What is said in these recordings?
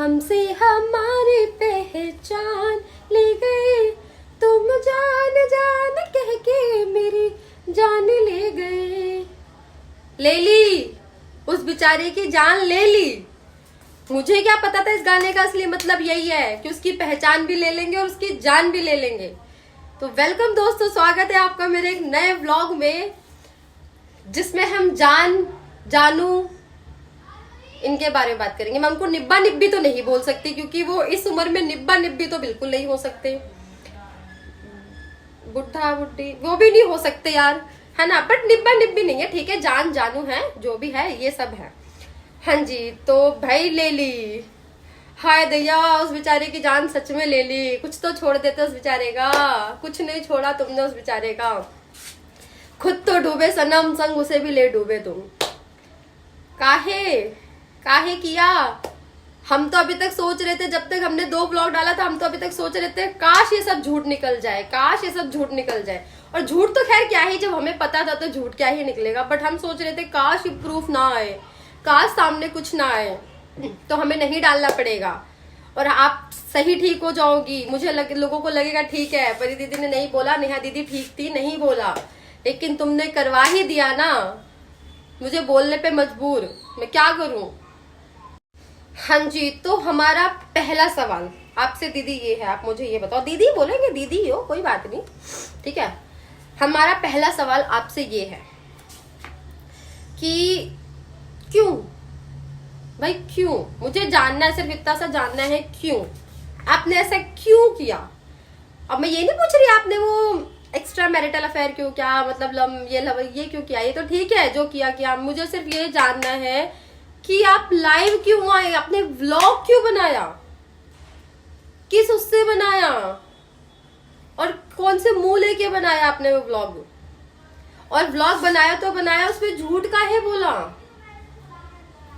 हमसे हमारी पहचान ले गए, तुम जान जान कह के मेरी जान ले गए। ले ली, उस बेचारे की जान ले ली। मुझे क्या पता था इस गाने का असली मतलब यही है कि उसकी पहचान भी ले लेंगे और उसकी जान भी ले लेंगे। तो वेलकम दोस्तों, स्वागत है आपका मेरे एक नए व्लॉग में, जिसमें हम जानू इनके बारे में बात करेंगे। मैं उनको निब्बा निब्बी तो नहीं बोल सकती क्योंकि वो इस उम्र में निब्बा निब्बी तो बिल्कुल नहीं हो सकते, बुढ़ा बुढ़ी वो भी नहीं हो सकते यार, है ना। बट निब्बा निब्बी नहीं है, ठीक है, जानू है, जो भी है ये सब है। हाँ जी, तो भाई ले ली। हाय दैया, उस बेचारे की जान सच में ले ली। कुछ तो छोड़ देते उस बेचारे का, कुछ नहीं छोड़ा तुमने उस बेचारे का। खुद तो डूबे सनम, संग उसे भी ले डूबे तुम। काहे किया। हम तो अभी तक सोच रहे थे, जब तक हमने 2 ब्लॉग डाला था, हम तो अभी तक सोच रहे थे काश ये सब झूठ निकल जाए, काश ये सब झूठ निकल जाए। और झूठ तो खैर क्या ही, जब हमें पता था तो झूठ क्या ही निकलेगा। बट हम सोच रहे थे काश ये प्रूफ ना आए, काश सामने कुछ ना आए, तो हमें नहीं डालना पड़ेगा और आप सही ठीक हो जाओगी। मुझे लोगों को लगेगा ठीक है, परी दीदी ने नहीं बोला, नेहा दीदी ठीक थी, नहीं बोला, लेकिन तुमने करवा ही दिया ना, मुझे बोलने पे मजबूर, मैं क्या करूं। हाँ जी, तो हमारा पहला सवाल आपसे दीदी ये है, आप मुझे ये बताओ, दीदी बोलेंगे, दीदी हो कोई बात नहीं, ठीक है। हमारा पहला सवाल आपसे ये है कि क्यों भाई, क्यों, मुझे जानना है, सिर्फ इतना सा जानना है, क्यों आपने ऐसा क्यों किया। अब मैं ये नहीं पूछ रही आपने वो एक्स्ट्रा मैरिटल अफेयर क्यों किया, मतलब ये क्यों किया, ये तो ठीक है जो किया। मुझे सिर्फ ये जानना है कि आप लाइव क्यों आए, आपने व्लॉग क्यों बनाया, किस उससे बनाया और कौन से मुंह लेके बनाया आपने वो व्लॉग। और व्लॉग बनाया तो बनाया, उसमें झूठ काहे बोला।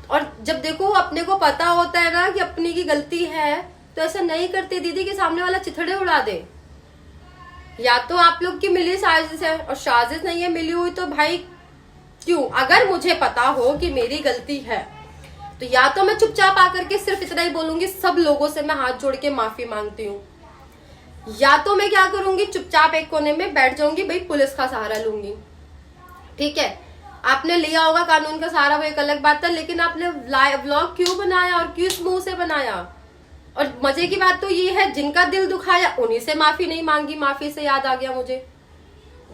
और जब देखो अपने को पता होता है ना कि अपनी की गलती है, तो ऐसा नहीं करते दीदी के सामने वाला चिथड़े उड़ा दे। या तो आप लोग की मिली साजिश है, और साजिश नहीं है मिली हुई, तो भाई क्यों। अगर मुझे पता हो कि मेरी गलती है तो या तो मैं चुपचाप आकर के सिर्फ इतना ही बोलूंगी, सब लोगों से मैं हाथ जोड़ के माफी मांगती हूँ, या तो मैं क्या करूंगी, चुपचाप एक कोने में बैठ जाऊंगी, भाई पुलिस का सहारा लूंगी। ठीक है, आपने लिया होगा कानून का सहारा, वो एक अलग बात है, लेकिन आपने व्लॉग क्यों बनाया और किस मुंह से बनाया। और मजे की बात तो ये है, जिनका दिल दुखाया उन्हीं से माफी नहीं मांगी। माफी से याद आ गया मुझे,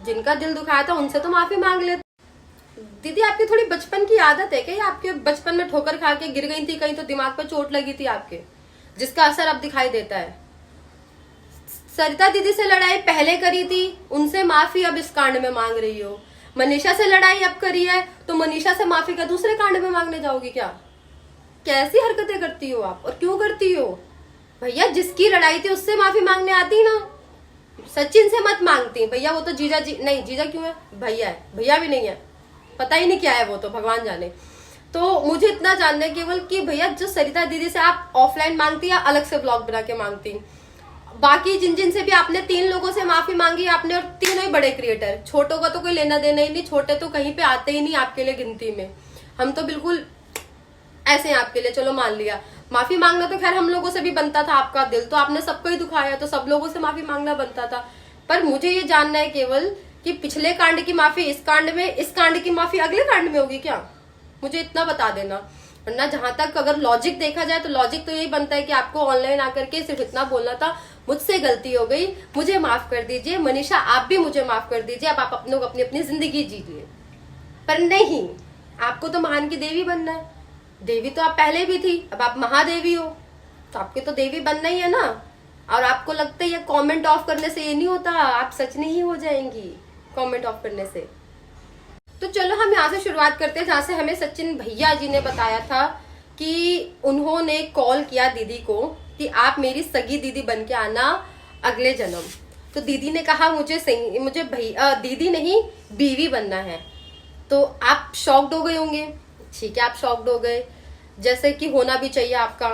जिनका दिल दुखाया था उनसे तो माफी मांग लेते। दीदी आपकी थोड़ी बचपन की आदत है क्या, आपके बचपन में ठोकर खा के गिर गई थी कहीं, तो दिमाग पर चोट लगी थी आपके, जिसका असर अब दिखाई देता है। सरिता दीदी से लड़ाई पहले करी थी, उनसे माफी अब इस कांड में मांग रही हो। मनीषा से लड़ाई अब करी है, तो मनीषा से माफी का दूसरे कांड में मांगने जाओगी क्या। कैसी हरकतें करती हो आप, और क्यों करती हो। भैया जिसकी लड़ाई थी उससे माफी मांगने आती ना, सचिन से मत मांगती। भैया वो तो जीजा जी, नहीं जीजा क्यों है, भैया है, भैया भी नहीं है, पता ही नहीं क्या है वो तो, भगवान जाने। तो मुझे इतना जानना है केवल कि भैया जो सरिता दीदी से आप ऑफलाइन मांगती या अलग से ब्लॉग बना के मांगती। बाकी जिन से भी आपने 3 लोगों से माफी मांगी आपने, और तीनों ही बड़े क्रिएटर, छोटों का तो कोई लेना देना ही नहीं, छोटे तो कहीं पे आते ही नहीं आपके लिए गिनती में। हम तो बिल्कुल ऐसे हैं आपके लिए, चलो मान लिया। माफी मांगना तो खैर हम लोगों से भी बनता था, आपका दिल तो आपने सबको ही दुखाया, तो सब लोगों से माफी मांगना बनता था। पर मुझे ये जानना है केवल कि पिछले कांड की माफी इस कांड में, इस कांड की माफी अगले कांड में होगी क्या, मुझे इतना बता देना। वरना जहां तक अगर लॉजिक देखा जाए तो लॉजिक तो यही बनता है कि आपको ऑनलाइन आकर के सिर्फ इतना बोलना था, मुझसे गलती हो गई, मुझे माफ कर दीजिए। मनीषा आप भी मुझे माफ कर दीजिए, अब आप अपनों अपनी अपनी जिंदगी जीजिए। पर नहीं, आपको तो महान की देवी बनना है। देवी तो आप पहले भी थी, अब आप महादेवी हो, तो आपके तो देवी बनना ही है ना। और आपको लगता है ये कमेंट ऑफ करने से ये नहीं होता, आप सच नहीं हो जाएंगी कमेंट ऑफ करने से। तो चलो हम यहाँ से शुरुआत करते हैं, जहाँ से हमें सचिन भैया जी ने बताया था कि उन्होंने कॉल किया दीदी को कि आप मेरी सगी दीदी बन के आना अगले जन्म। तो दीदी ने कहा मुझे भैया दीदी नहीं बीवी बनना है। तो आप शॉक्ड हो गए होंगे, ठीक है आप शॉक्ड हो गए, जैसे कि होना भी चाहिए आपका।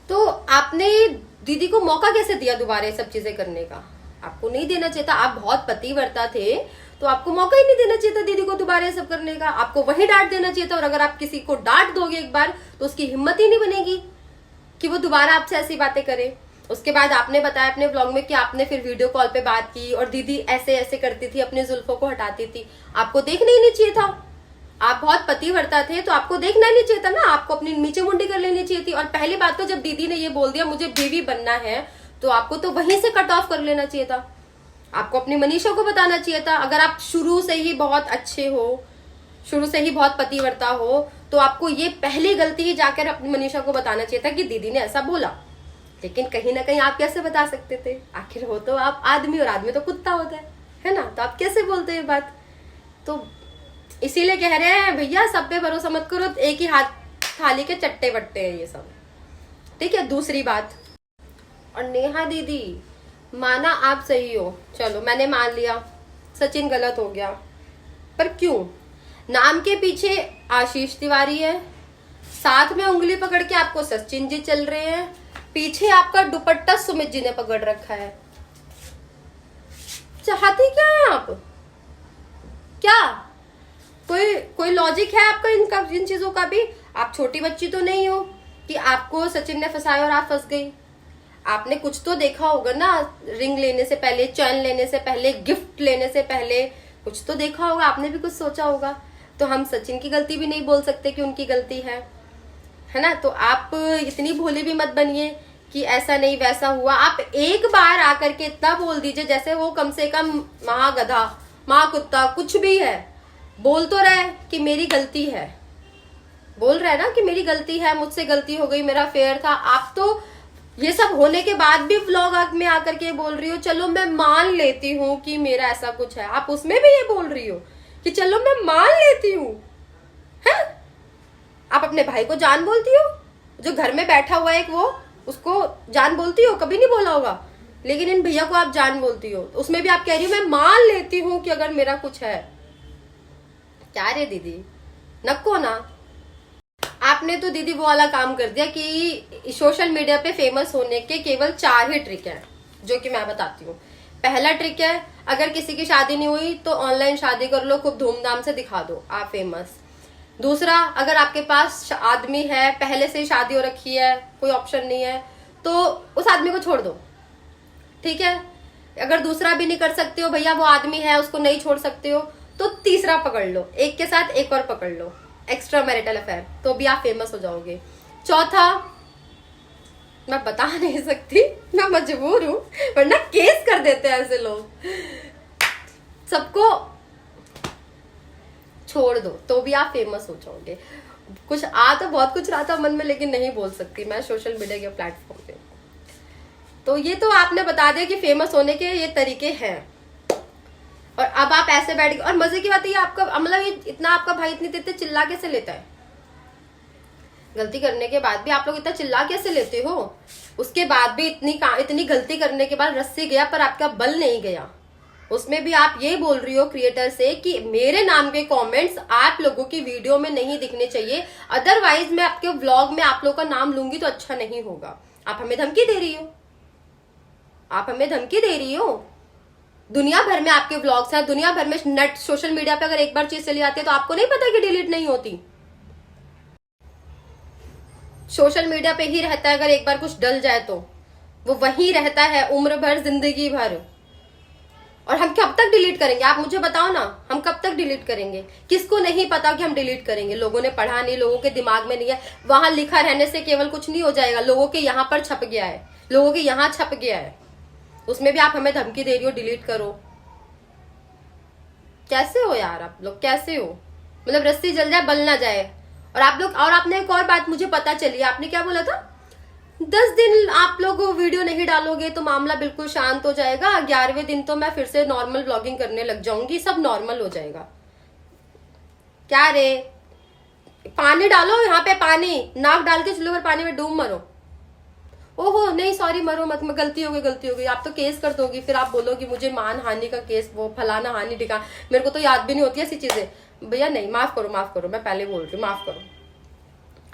तो आपने दीदी को मौका कैसे दिया दोबारा ये सब चीजें करने का, आपको नहीं देना चाहिए था। आप बहुत पतिव्रता थे, तो आपको मौका ही नहीं देना चाहिए था दीदी को दोबारा ये सब करने का, आपको वही डांट देना चाहिए था। और अगर आप किसी को डांट दोगे एक बार तो उसकी हिम्मत ही नहीं बनेगी, कि वो दोबारा आपसे ऐसी बातें करे। उसके बाद आपने बताया अपने ब्लॉग में कि आपने फिर वीडियो कॉल पे बात की और दीदी ऐसे ऐसे करती थी, अपने जुल्फों को हटाती थी। आपको देखना ही नहीं चाहिए था, आप बहुत पतिव्रता थे तो आपको देखना ही नहीं चाहिए था ना, आपको अपनी नीचे मुंडी कर लेनी चाहिए थी। और पहली बात तो जब दीदी ने ये बोल दिया मुझे बीवी बनना है, तो आपको तो वहीं से कट ऑफ कर लेना चाहिए था। आपको अपनी मनीषा को बताना चाहिए था। अगर आप शुरू से ही बहुत अच्छे हो, शुरू से ही बहुत पतिव्रता हो, तो आपको ये पहली गलती ही जाकर अपनी मनीषा को बताना चाहिए था कि दीदी ने ऐसा बोला। लेकिन कहीं ना कहीं आप कैसे बता सकते थे, आखिर हो तो आप आदमी और आदमी तो कुत्ता होता है ना, तो आप कैसे बोलते हैं बात। तो इसीलिए कह रहे हैं भैया सब पे भरोसा मत करो, एक ही हाथ थाली के चट्टे बट्टे हैं ये सब, ठीक है। दूसरी बात, और नेहा दीदी माना आप सही हो, चलो मैंने मान लिया सचिन गलत हो गया, पर क्यों? नाम के पीछे आशीष तिवारी है, साथ में उंगली पकड़ के आपको सचिन जी चल रहे हैं, पीछे आपका दुपट्टा सुमित जी ने पकड़ रखा है। चाहती क्या है आप? क्या कोई लॉजिक है आपका इन चीजों का भी? आप छोटी बच्ची तो नहीं हो कि आपको सचिन ने फंसाया और आप फंस गई। आपने कुछ तो देखा होगा ना, रिंग लेने से पहले, चैन लेने से पहले, गिफ्ट लेने से पहले कुछ तो देखा होगा, आपने भी कुछ सोचा होगा। तो हम सचिन की गलती भी नहीं बोल सकते कि उनकी गलती है ना। तो आप इतनी भोली भी मत बनिए कि ऐसा नहीं वैसा हुआ। आप एक बार आकर के इतना बोल दीजिए जैसे वो कम से कम महागधा, महाकुत्ता कुछ भी है, बोल तो रहे कि मेरी गलती है, बोल रहे ना कि मेरी गलती है, मुझसे गलती हो गई, मेरा फेयर था। आप तो ये सब होने के बाद भी व्लॉग में आकर के बोल रही हो चलो मैं मान लेती हूँ कि मेरा ऐसा कुछ है। आप उसमें भी ये बोल रही हो कि चलो मैं मान लेती हूँ, है? आप अपने भाई को जान बोलती हो, जो घर में बैठा हुआ है एक, वो उसको जान बोलती हो? कभी नहीं बोला होगा। लेकिन इन भैया को आप जान बोलती हो, उसमें भी आप कह रही हो मैं मान लेती हूँ कि अगर मेरा कुछ है। क्या रे दीदी, नको ना। आपने तो दीदी वो वाला काम कर दिया कि सोशल मीडिया पे फेमस होने के केवल 4 ही ट्रिक हैं, जो कि मैं बताती हूँ। पहला ट्रिक है, अगर किसी की शादी नहीं हुई तो ऑनलाइन शादी कर लो, खूब धूमधाम से दिखा दो आप फेमस। दूसरा, अगर आपके पास आदमी है, पहले से ही शादी हो रखी है, कोई ऑप्शन नहीं है, तो उस आदमी को छोड़ दो, ठीक है। अगर दूसरा भी नहीं कर सकते हो भैया, वो आदमी है उसको नहीं छोड़ सकते हो, तो तीसरा पकड़ लो, एक के साथ एक और पकड़ लो, एक्स्ट्रा मैरिटल अफेयर, तो भी आप फेमस हो जाओगे। चौथा, मैं बता नहीं सकती, मैं मजबूर हूं, वरना केस कर देते हैं ऐसे लोग। सबको छोड़ दो तो भी आप फेमस हो जाओगे। कुछ तो बहुत कुछ रहा था मन में, लेकिन नहीं बोल सकती मैं सोशल मीडिया के प्लेटफॉर्म पे। तो ये तो आपने बता दिया कि फेमस होने के ये तरीके हैं, और अब आप ऐसे बैठ गए। और मजे की बात है, आपका मतलब ये इतना आपका भाई इतनी देर चिल्ला कैसे लेता है? गलती करने के बाद भी आप लोग इतना चिल्ला कैसे लेते हो? उसके बाद भी इतनी गलती करने के बाद रस्सी गया पर आपका बल नहीं गया। उसमें भी आप ये बोल रही हो क्रिएटर से कि मेरे नाम के कमेंट्स आप लोगों की वीडियो में नहीं दिखने चाहिए, अदरवाइज मैं आपके व्लॉग में आप लोगों का नाम लूंगी तो अच्छा नहीं होगा। आप हमें धमकी दे रही हो, आप हमें धमकी दे रही हो। दुनिया भर में आपके व्लॉग्स हैं, दुनिया भर में नेट सोशल मीडिया पे अगर एक बार चीज चली आती है तो आपको नहीं पता कि डिलीट नहीं होती। सोशल मीडिया पे ही रहता है, अगर एक बार कुछ डल जाए तो वो वहीं रहता है उम्र भर, जिंदगी भर। और हम कब तक डिलीट करेंगे? आप मुझे बताओ ना, हम कब तक डिलीट करेंगे? किसको नहीं पता कि हम डिलीट करेंगे? लोगों ने पढ़ा नहीं, लोगों के दिमाग में नहीं है। वहां लिखा रहने से केवल कुछ नहीं हो जाएगा, लोगों के यहाँ पर छप गया है, लोगों के यहाँ छप गया है। उसमें भी आप हमें धमकी दे रही हो डिलीट करो। कैसे हो यार आप लोग, कैसे हो? मतलब रस्सी जल जाए बल ना जाए। और आप लोग, और आपने एक और बात मुझे पता चली, आपने क्या बोला था, 10 दिन आप लोग वीडियो नहीं डालोगे तो मामला बिल्कुल शांत हो जाएगा, 11वें दिन तो मैं फिर से नॉर्मल ब्लॉगिंग करने लग जाऊंगी, सब नॉर्मल हो जाएगा। क्या रे, पानी डालो यहाँ पे, पानी नाक डाल के चूल्हे पर पानी में डूब मरो। ओहो नहीं सॉरी, मरो मत, मैं गलती हो गई। आप तो केस कर दोगी, फिर आप बोलोगी मुझे मान हानि का केस, वो फलाना हानि ठिकाना, मेरे को तो याद भी नहीं होती ऐसी चीजें। भैया नहीं, माफ करो, मैं पहले बोल रही हूँ, माफ करो।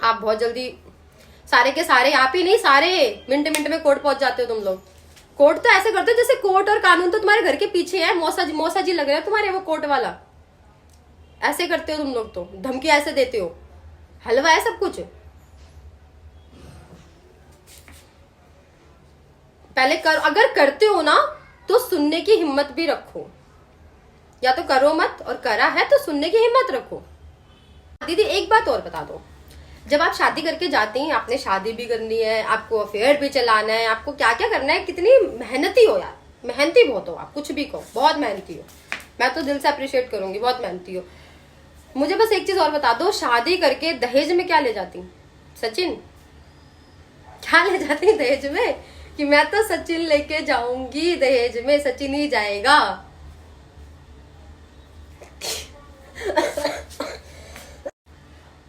आप बहुत जल्दी सारे के सारे, आप ही नहीं सारे मिनट में कोर्ट पहुंच जाते हो तुम लोग। कोर्ट तो ऐसे करते हो जैसे कोर्ट और कानून तो तुम्हारे घर के पीछे है, मौसा जी लग रहे हो तुम्हारे वो कोर्ट वाला। ऐसे करते हो तुम लोग, तो धमकी ऐसे देते हो, हलवा है सब कुछ। पहले कर, अगर करते हो ना तो सुनने की हिम्मत भी रखो, या तो करो मत, और करा है तो सुनने की हिम्मत रखो। दीदी एक बात और बता दो, जब आप शादी करके जाती हैं, आपने शादी भी करनी है, आपको अफेयर भी चलाना है, आपको क्या क्या करना है, कितनी मेहनती हो यार, मेहनती बहुत हो आप, कुछ भी कहो, बहुत मेहनती हो, मैं तो दिल से अप्रिशिएट करूंगी, बहुत मेहनती हो। मुझे बस एक चीज और बता दो, शादी करके दहेज में क्या ले जाती सचिन, क्या ले जाती दहेज में, कि मैं तो सचिन लेके जाऊंगी दहेज में, सचिन ही जाएगा।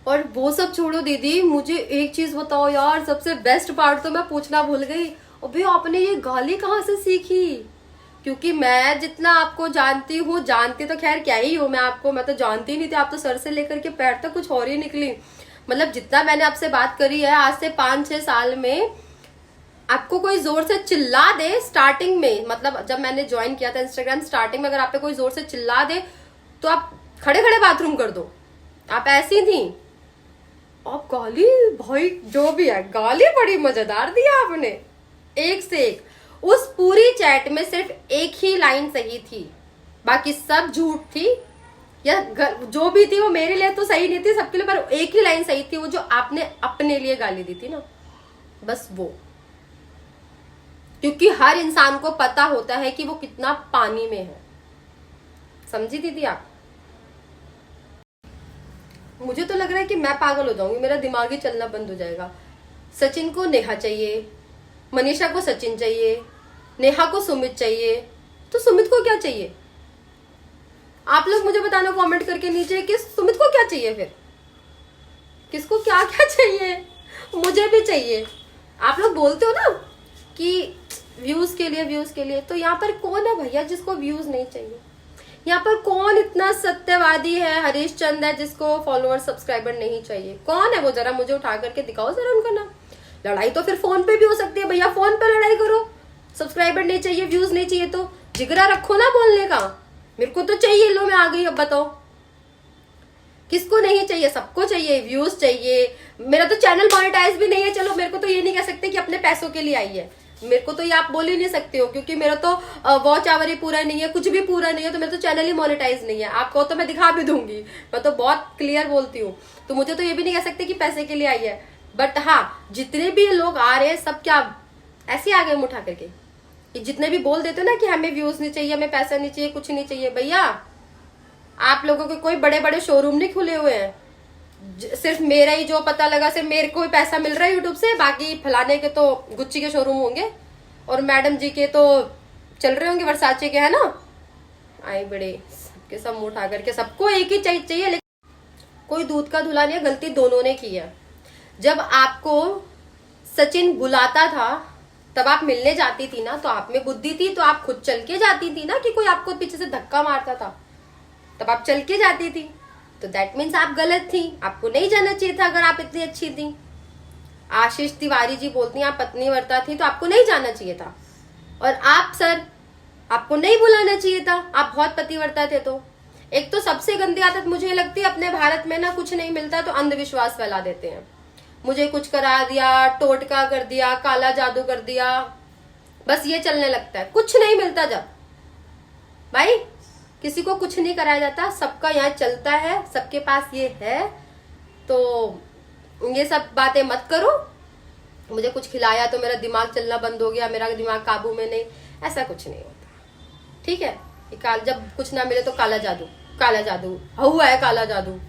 और वो सब छोड़ो दीदी, मुझे एक चीज बताओ यार, सबसे बेस्ट पार्ट तो मैं पूछना भूल गई, अबे आपने ये गाली कहाँ से सीखी? क्योंकि मैं जितना आपको जानती हूँ, जानती तो खैर क्या ही हूँ मैं आपको, मैं तो जानती नहीं थी, आप तो सर से लेकर के पैर तक कुछ और ही निकली। मतलब जितना मैंने आपसे बात करी है आज से 5-6 साल में, आपको कोई जोर से चिल्ला दे स्टार्टिंग में, मतलब जब मैंने ज्वाइन किया था इंस्टाग्राम, स्टार्टिंग में अगर आप पे कोई जोर से चिल्ला दे तो आप खड़े खड़े बाथरूम कर दो, आप ऐसी थी। अब गाली भाई जो भी है, गाली बड़ी मजेदार दी आपने, एक से एक। उस पूरी चैट में सिर्फ एक ही लाइन सही थी, बाकी सब झूठ थी, या जो भी थी वो मेरे लिए तो सही नहीं थी, सबके लिए, पर एक ही लाइन सही थी, वो जो आपने अपने लिए गाली दी थी ना, बस वो। क्योंकि हर इंसान को पता होता है कि वो कितना पानी में है, समझी दीदी आप? मुझे तो लग रहा है कि मैं पागल हो जाऊंगी, मेरा दिमाग ही चलना बंद हो जाएगा। सचिन को नेहा चाहिए, मनीषा को सचिन चाहिए, नेहा को सुमित चाहिए, तो सुमित को क्या चाहिए? आप लोग मुझे बताना कमेंट करके नीचे कि सुमित को क्या चाहिए, फिर किसको क्या क्या चाहिए? मुझे भी चाहिए। आप लोग बोलते हो ना कि व्यूज के लिए, व्यूज के लिए, तो यहाँ पर कौन है भैया जिसको व्यूज नहीं चाहिए? यहाँ पर कौन इतना सत्यवादी है, हरीश चंद है, जिसको फॉलोअर सब्सक्राइबर नहीं चाहिए? कौन है वो? जरा मुझे उठा करके दिखाओ जरा उनका नाम। लड़ाई तो फिर फोन पे भी हो सकती है भैया, फोन पे लड़ाई करो, सब्सक्राइबर नहीं चाहिए, व्यूज नहीं चाहिए, तो जिगरा रखो ना बोलने का। मेरे को तो चाहिए, लो मैं आ गई, अब बताओ किसको नहीं चाहिए? सबको चाहिए, व्यूज चाहिए। मेरा तो चैनल मोनेटाइज भी नहीं है, चलो मेरे को तो ये नहीं कह सकते कि अपने पैसों के लिए आई है, मेरे को तो ये आप बोल ही नहीं सकते हो, क्योंकि मेरा तो वॉच आवर ही पूरा नहीं है, कुछ भी पूरा नहीं है, तो मेरा तो चैनल ही मोनेटाइज नहीं है। आपको तो मैं दिखा भी दूंगी, मैं तो बहुत क्लियर बोलती हूँ, तो मुझे तो ये भी नहीं कह सकते कि पैसे के लिए आई है। बट हाँ, जितने भी लोग आ रहे हैं सब क्या ऐसे आ गए मुंह उठा करके, जितने भी बोल देते हो ना कि हमें व्यूज नहीं चाहिए, हमें पैसा नहीं चाहिए, कुछ नहीं चाहिए, भैया आप लोगों के कोई बड़े बड़े शोरूम नहीं खुले हुए हैं, सिर्फ मेरा ही जो पता लगा, सिर्फ मेरे को ही पैसा मिल रहा है यूट्यूब से, बाकी फलाने के तो गुच्ची के शोरूम होंगे, और मैडम जी के तो चल रहे होंगे वर्साचे के, है ना? आई बड़े सबके सब मुंह उठा करके, सबको एक ही चाहिए, लेकिन कोई दूध का धुला नहीं है, गलती दोनों ने की है। जब आपको सचिन बुलाता था तब आप मिलने जाती थी ना, तो आप में बुद्धि थी, तो आप खुद चल के जाती थी ना, कि कोई आपको पीछे से धक्का मारता था तब आप चल के जाती थी, तो दैट मीन्स आप गलत थी, आपको नहीं जाना चाहिए था अगर आप इतनी अच्छी थी। आशीष तिवारी जी बोलती हैं आप पत्नीव्रता थी, तो आपको नहीं जाना चाहिए था। और आप सर, आपको नहीं बुलाना चाहिए था, आप बहुत पतिव्रता थे। तो एक तो सबसे गंदी आदत मुझे लगती है, अपने भारत में ना कुछ नहीं मिलता तो अंधविश्वास फैला देते हैं, मुझे कुछ करा दिया, टोटका कर दिया, काला जादू कर दिया, बस ये चलने लगता है। कुछ नहीं मिलता जब भाई, किसी को कुछ नहीं कराया जाता, सबका यहाँ चलता है, सबके पास ये है, तो ये सब बातें मत करो। मुझे कुछ खिलाया तो मेरा दिमाग चलना बंद हो गया, मेरा दिमाग काबू में नहीं, ऐसा कुछ नहीं होता, ठीक है? जब कुछ ना मिले तो काला जादू, काला जादू हुआ है, काला जादू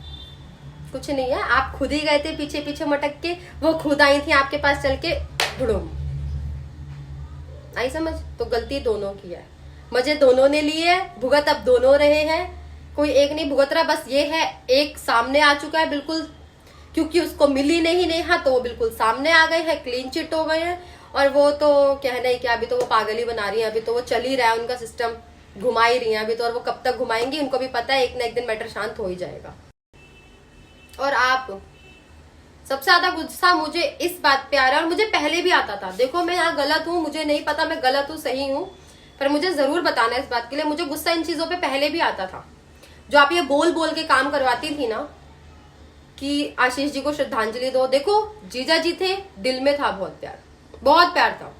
कुछ नहीं है। आप खुद ही गए थे पीछे पीछे मटक के, वो खुद आई थी आपके पास चल के, धुड़ुम आई समझ। तो गलती दोनों की है, मजे दोनों ने लिए, भुगत अब दोनों रहे हैं, कोई एक नहीं भुगत रहा। बस ये है, एक सामने आ चुका है बिल्कुल, क्योंकि उसको मिली नहीं नेहा, तो वो बिल्कुल सामने आ गए हैं, क्लीन चिट हो गए हैं। और वो तो कहना ही क्या, अभी तो वो पागल ही बना रही है, अभी तो वो चल ही रहा है उनका सिस्टम, घुमा ही रही है अभी तो, और वो कब तक घुमाएंगी उनको भी पता है, एक ना एक दिन मैटर शांत हो ही जाएगा। और आप सबसे ज्यादा गुस्सा मुझे इस बात पे आ रहा है, और मुझे पहले भी आता था। देखो मैं यहाँ गलत हूँ, मुझे नहीं पता मैं गलत हूँ सही हूँ, पर मुझे जरूर बताना है इस बात के लिए, मुझे गुस्सा इन चीजों पे पहले भी आता था। जो आप ये बोल बोल के काम करवाती थी ना कि आशीष जी को श्रद्धांजलि दो, देखो जीजा जी थे, दिल में था बहुत प्यार, बहुत प्यार था,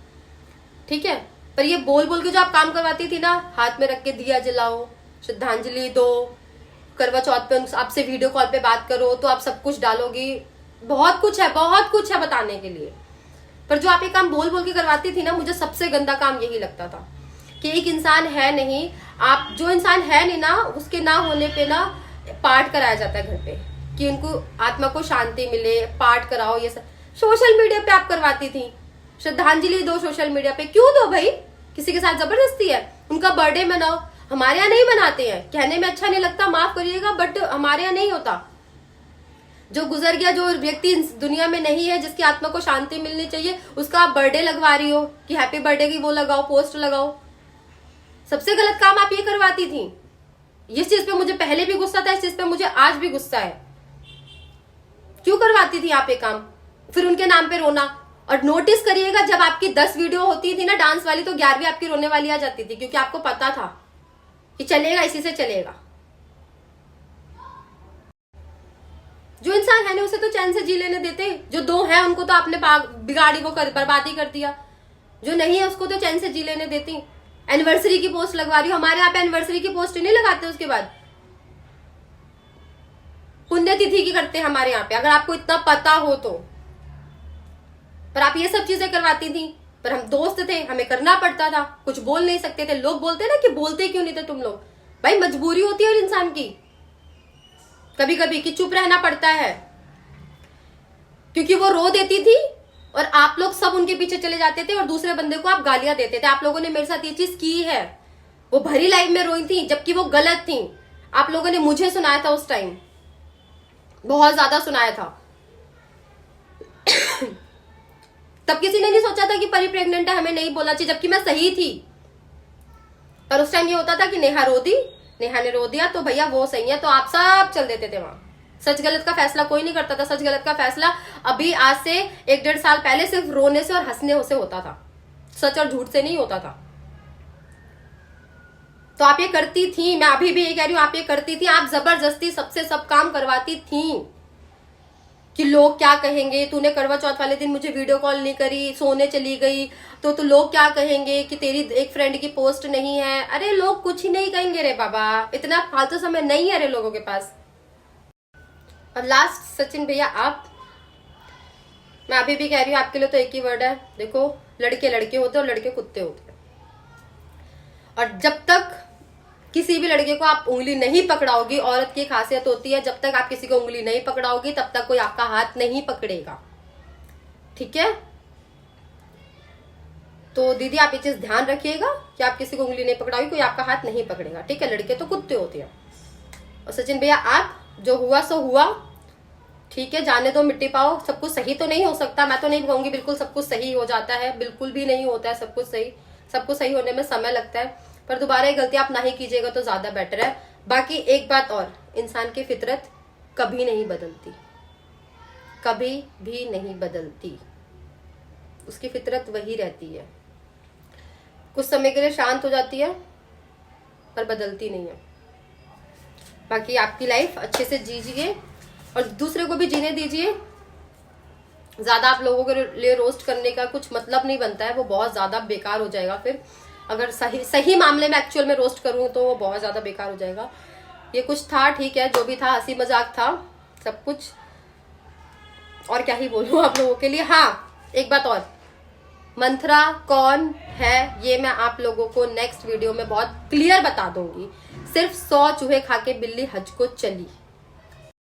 ठीक है। पर ये बोल बोल के जो आप काम करवाती थी ना, हाथ में रख के दिया जलाओ, श्रद्धांजलि दो, करवा चौथ पे आपसे वीडियो कॉल पे बात करो तो आप सब कुछ डालोगी, बहुत कुछ है बताने के लिए। पर जो आप ये काम बोल बोल के करवाती थी ना, मुझे सबसे गंदा काम यही लगता था कि एक इंसान है नहीं, आप जो इंसान है नहीं ना, उसके ना होने पे ना पाठ कराया जाता है घर पे कि उनको आत्मा को शांति मिले, पाठ कराओ। ये सब सोशल मीडिया पे आप करवाती थी, श्रद्धांजलि दो सोशल मीडिया पे, क्यों दो भाई? किसी के साथ जबरदस्ती है? उनका बर्थडे मनाओ। हमारे यहाँ नहीं मनाते हैं, कहने में अच्छा नहीं लगता, माफ करिएगा, बट हमारे यहाँ नहीं होता। जो गुजर गया, जो व्यक्ति दुनिया में नहीं है, जिसकी आत्मा को शांति मिलनी चाहिए, उसका आप बर्थडे लगवा रही हो कि हैप्पी बर्थडे की वो लगाओ, पोस्ट लगाओ। सबसे गलत काम आप ये करवाती थी। इस चीज पे मुझे पहले भी गुस्सा था, इस चीज पे मुझे आज भी गुस्सा है। क्यों करवाती थी आप ये काम? फिर उनके नाम पे रोना। और नोटिस करिएगा, जब आपकी 10 वीडियो होती थी ना डांस वाली, तो 11वीं आपकी रोने वाली आ जाती थी, क्योंकि आपको पता था कि चलेगा, इसी से चलेगा। जो इंसान है ना, उसे तो चैन से जी लेने देते। जो दो है उनको तो आपने बिगाड़ी, वो बर्बादी कर दिया। जो नहीं है उसको तो चैन से जी लेने देती। एनिवर्सरी की पोस्ट लगवा रही हो, हमारे यहाँ पे एनिवर्सरी की पोस्ट नहीं लगाते, उसके बाद पुण्यतिथि की करते हैं हमारे यहाँ पे, अगर आपको इतना पता हो तो। पर आप ये सब चीजें करवाती थी। पर हम दोस्त थे, हमें करना पड़ता था, कुछ बोल नहीं सकते थे। लोग बोलते ना कि बोलते क्यों नहीं थे तुम लोग? भाई मजबूरी होती है इंसान की कभी कभी कि चुप रहना पड़ता है, क्योंकि वो रो देती थी और आप लोग सब उनके पीछे चले जाते थे और दूसरे बंदे को आप गालियां देते थे। आप लोगों ने मेरे साथ ये चीज की है। वो भरी लाइव में रोई थी, जबकि वो गलत थी। आप लोगों ने मुझे सुनाया था उस टाइम, बहुत ज्यादा सुनाया था। तब किसी ने नहीं सोचा था कि परी प्रेग्नेंट है, हमें नहीं बोलना चाहिए, जबकि मैं सही थी। पर उस टाइम ये होता था कि नेहा रो दी, नेहा ने रो दिया तो भैया वो सही है, तो आप सब चल देते थे वहां। सच गलत का फैसला कोई नहीं करता था। सच गलत का फैसला अभी आज से 1-1.5 साल पहले सिर्फ रोने से और हंसने से होता था, सच और झूठ से नहीं होता था। तो आप ये करती थी, मैं अभी भी ये कह रही हूं, आप ये करती थी। आप जबरदस्ती सबसे सब काम करवाती थी कि लोग क्या कहेंगे, तूने करवा चौथ वाले दिन मुझे वीडियो कॉल नहीं करी, सोने चली गई, तो लोग क्या कहेंगे कि तेरी एक फ्रेंड की पोस्ट नहीं है। अरे लोग कुछ ही नहीं कहेंगे रे बाबा, इतना फालतू समय नहीं है रे लोगों के पास। और लास्ट सचिन भैया, आप, मैं अभी भी कह रही हूँ, आपके लिए तो एक ही वर्ड है, देखो, लड़के लड़के होते हैं और लड़के कुत्ते होते हैं। और जब तक किसी भी लड़के को आप उंगली नहीं पकड़ाओगी, औरत की खासियत होती है, जब तक आप किसी को उंगली नहीं पकड़ाओगी तब तक कोई आपका हाथ नहीं पकड़ेगा, ठीक है? तो दीदी आप ये चीज ध्यान रखिएगा कि आप किसी को उंगली नहीं पकड़ाओगी, कोई आपका हाथ नहीं पकड़ेगा, ठीक है? लड़के तो कुत्ते होते हैं। और सचिन भैया, आप, जो हुआ सो हुआ, ठीक है, जाने दो, मिट्टी पाओ। सब कुछ सही तो नहीं हो सकता, मैं तो नहीं कहूंगी बिल्कुल सब कुछ सही हो जाता है, बिल्कुल भी नहीं होता है सब कुछ सही। सब कुछ सही होने में समय लगता है, पर दोबारा ये गलती आप ना ही कीजिएगा तो ज्यादा बेटर है। बाकी एक बात और, इंसान की फितरत कभी नहीं बदलती, कभी भी नहीं बदलती, उसकी फितरत वही रहती है। कुछ समय के लिए शांत हो जाती है पर बदलती नहीं है। बाकी आपकी लाइफ अच्छे से जीजिए और दूसरे को भी जीने दीजिए। ज्यादा आप लोगों के लिए रोस्ट करने का कुछ मतलब नहीं बनता है, वो बहुत ज्यादा बेकार हो जाएगा। फिर अगर सही मामले में एक्चुअल में रोस्ट करूं तो वो बहुत ज्यादा बेकार हो जाएगा। ये कुछ था, ठीक है, जो भी था हंसी मजाक था सब कुछ, और क्या ही बोलूं आप लोगों के लिए। हाँ, एक बात और, मंथरा कौन है ये मैं आप लोगों को नेक्स्ट वीडियो में बहुत क्लियर बता दूंगी। सिर्फ 100 चूहे खा के बिल्ली हज को चली।